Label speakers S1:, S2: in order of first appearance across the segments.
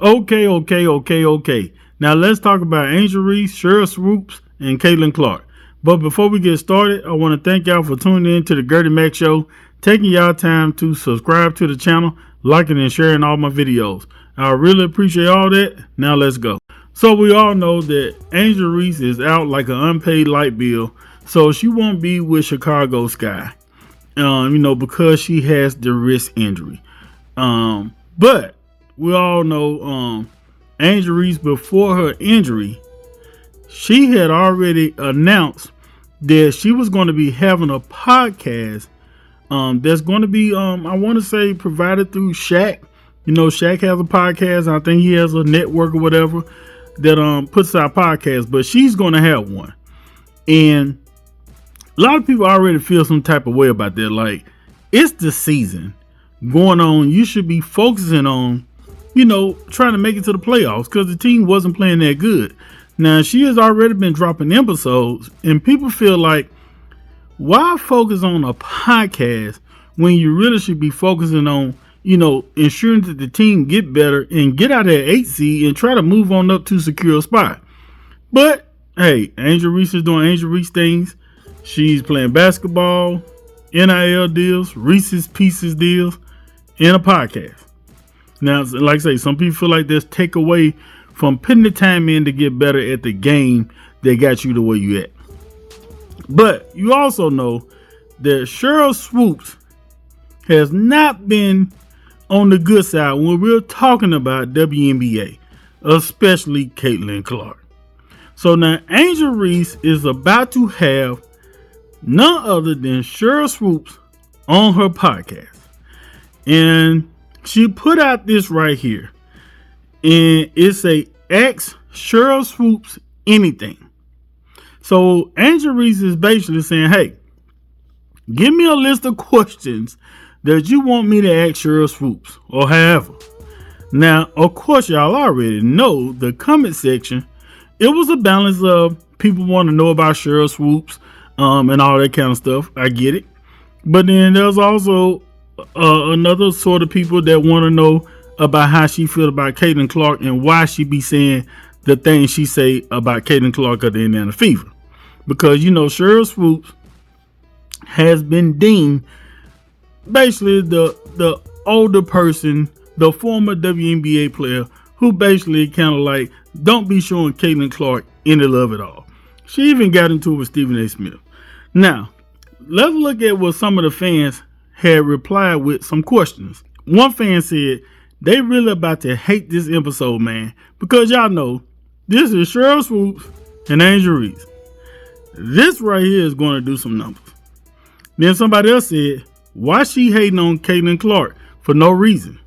S1: Okay. Now let's talk about Angel Reese, Sheryl Swoopes, and Caitlinclark. But before we get started, I want to thank y'all for tuning in to the Gertie Mac Show, taking y'all time to subscribe to the channel, liking and sharing all my videos. I really appreciate all that. Now let's go. So we all know that Angel Reese is out like an unpaid light bill, so she won't be with Chicago Sky, because she has the wrist injury. But we all know Angel Reese, before her injury, she had already announced that she was going to be having a podcast that's going to be, I want to say, provided through Shaq. Shaq has a podcast. I think he has a network or whatever that puts out podcasts, but she's going to have one. And a lot of people already feel some type of way about that. Like, it's the season going on. You should be focusing on, trying to make it to the playoffs, because the team wasn't playing that good. Now, she has already been dropping episodes, and people feel like, why focus on a podcast when you really should be focusing on, ensuring that the team get better and get out of that 8 seed and try to move on up to secure a spot. But hey, Angel Reese is doing Angel Reese things. She's playing basketball, NIL deals, Reese's Pieces deals, and a podcast. Now, like I say, some people feel like this take away from putting the time in to get better at the game that got you to where you at. But you also know that Sheryl Swoopes has not been on the good side when we're talking about WNBA, especially Caitlinclark. So now Angel Reese is about to have none other than Sheryl Swoopes on her podcast. And she put out this right here. And it's a Ask Sheryl Swoopes anything. So Angel Reese is basically saying, hey, give me a list of questions that you want me to ask Sheryl Swoopes or however. Now, of course, y'all already know the comment section. It was a balance of people want to know about Sheryl Swoopes and all that kind of stuff. I get it. But then there's also another sort of people that want to know about how she feel about Caitlinclark and why she be saying the things she say about Caitlinclark of the Indiana Fever. Because, Sheryl Swoopes has been deemed basically the older person, the former WNBA player who basically kind of like don't be showing Caitlinclark any love at all. She even got into it with Stephen A. Smith. Now, let's look at what some of the fans had replied with some questions. One fan said they really about to hate this episode, man, because y'all know this is Sheryl Swoopes and Angel Reese. This right here is going to do some numbers. Then somebody else said, why she hating on Caitlinclark for no reason?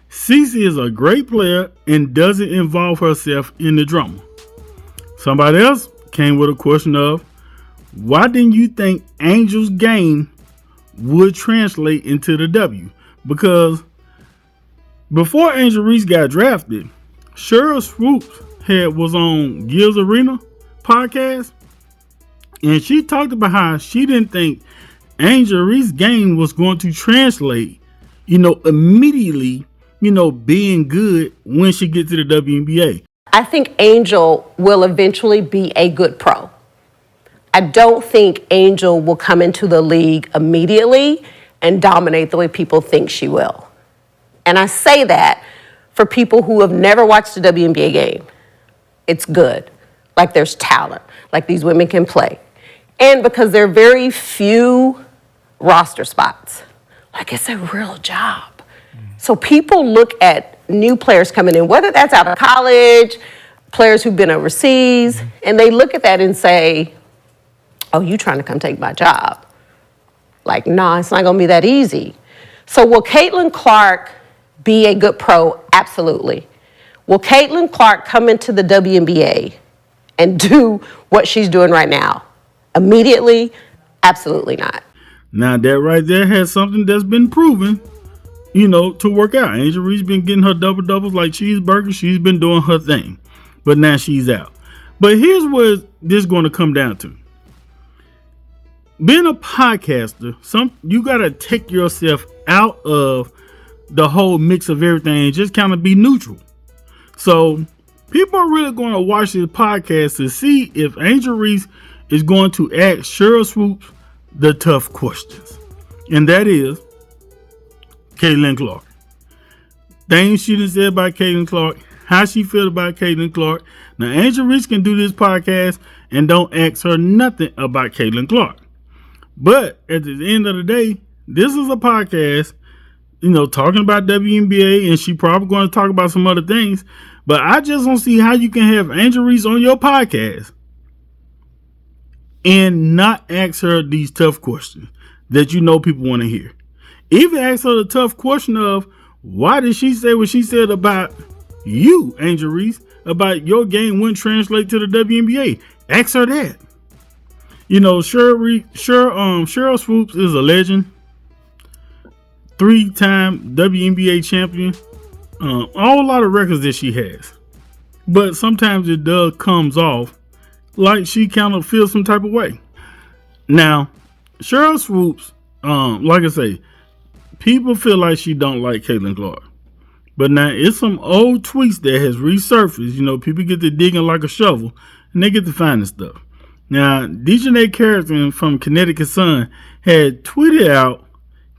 S1: Cece is a great player and doesn't involve herself in the drama. Somebody else came with a question of, why didn't you think Angel's game would translate into the W? Because before Angel Reese got drafted, Sheryl Swoopes was on Gil's Arena podcast, and she talked about how she didn't think Angel Reese's game was going to translate, immediately, being good when she gets to the WNBA.
S2: I think Angel will eventually be a good pro. I don't think Angel will come into the league immediately and dominate the way people think she will. And I say that for people who have never watched a WNBA game. It's good. Like, there's talent. Like, these women can play. And because there are very few roster spots. Like, it's a real job. So people look at new players coming in, whether that's out of college, players who've been overseas, and they look at that and say, oh, you trying to come take my job. Like, nah, it's not going to be that easy. So will Caitlinclark be a good pro? Absolutely. Will Caitlinclark come into the WNBA and do what she's doing right now immediately? Absolutely not.
S1: Now, that right there has something that's been proven, to work out. Angel Reese been getting her double-doubles like cheeseburgers. She's been doing her thing. But now she's out. But here's what this is going to come down to. Being a podcaster, you got to take yourself out of the whole mix of everything and just kind of be neutral. So people are really going to watch this podcast to see if Angel Reese is going to ask Sheryl Swoopes the tough questions. And that is Caitlin Clark. Things she done said about Caitlin Clark, how she feel about Caitlin Clark. Now, Angel Reese can do this podcast and don't ask her nothing about Caitlin Clark. But at the end of the day, this is a podcast, talking about WNBA, and she probably going to talk about some other things. But I just don't see how you can have Angel Reese on your podcast and not ask her these tough questions that people want to hear. Even ask her the tough question of, why did she say what she said about you, Angel Reese, about your game wouldn't translate to the WNBA? Ask her that. Sheryl Swoopes is a legend, 3-time WNBA champion, a lot of records that she has. But sometimes it comes off like she kind of feels some type of way. Now, Sheryl Swoopes, like I say, people feel like she don't like Caitlin Clark. But now it's some old tweets that has resurfaced. People get to digging like a shovel and they get to finding stuff. Now, Dejanay Carrington from Connecticut Sun had tweeted out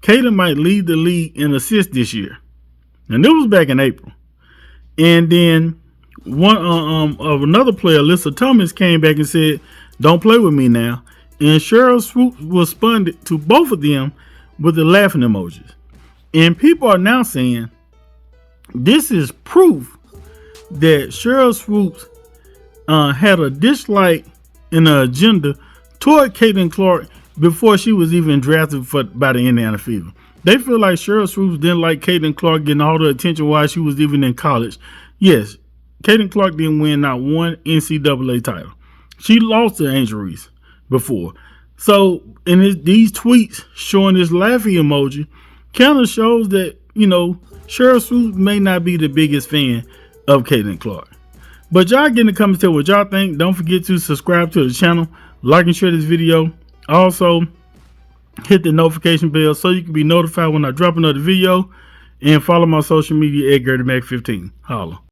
S1: Caitlin might lead the league in assists this year. And this was back in April. And then one of another player, Alyssa Thomas, came back and said, "Don't play with me now." And Sheryl Swoopes responded to both of them with the laughing emojis. And people are now saying this is proof that Sheryl Swoopes had a dislike and an agenda toward Caitlin Clark before she was even drafted by the Indiana Fever. They feel like Sheryl Swoopes didn't like Caitlin Clark getting all the attention while she was even in college. Yes, Caitlin Clark didn't win not one NCAA title. She lost to Angel Reese before. So, in these tweets showing this laughing emoji kind of shows that, Sheryl Swoopes may not be the biggest fan of Caitlin Clark. But y'all get in the comments, tell what y'all think. Don't forget to subscribe to the channel, like and share this video. Also, hit the notification bell so you can be notified when I drop another video. And follow my social media at GertieMac15. Holla.